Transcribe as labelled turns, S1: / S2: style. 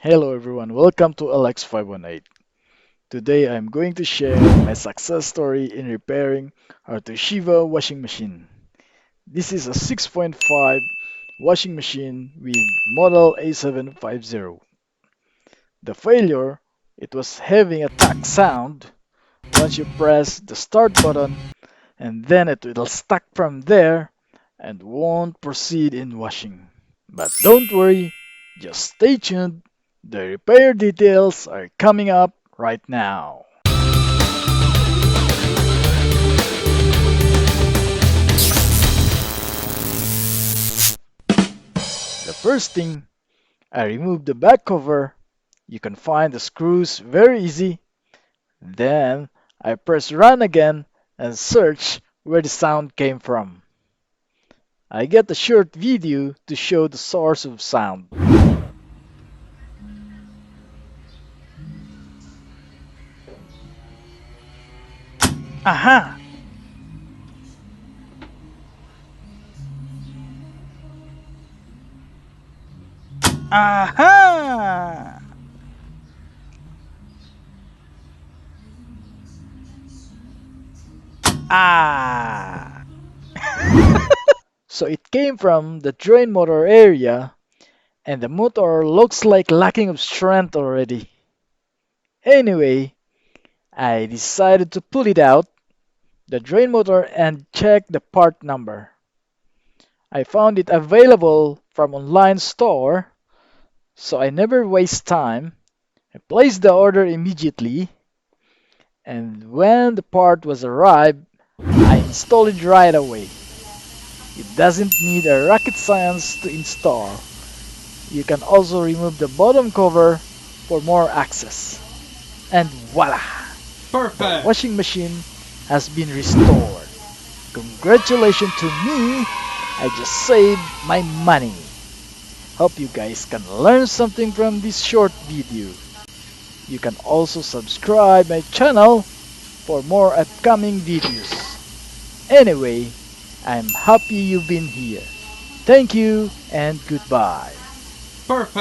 S1: Hello everyone, welcome to LX518. Today I'm going to share my success story in repairing our Toshiba washing machine. This is a 6.5 washing machine with model A750. The failure, it was having a tack sound once you press the start button, and then it will stuck from there and won't proceed in washing. But don't worry, just stay tuned. The repair details are coming up right now. The first thing, I removed the back cover. You can find the screws very easy. Then I press run again and search where the sound came from. I get a short video to show the source of sound. Aha! Aha! Ah! So it came from the drain motor area, and the motor looks like lacking of strength already. Anyway, I decided to pull it out, the drain motor, and check the part number. I found it available from online store, so I never waste time. I placed the order immediately, and when the part was arrived, I installed it right away. It doesn't need a rocket science to install. You can also remove the bottom cover for more access. And voila! The
S2: Perfect.
S1: washing machine has been restored. Congratulations to me! I just saved my money. Hope you guys can learn something from this short video. You can also subscribe my channel for more upcoming videos. Anyway, I'm happy you've been here. Thank you and goodbye.
S2: Perfect.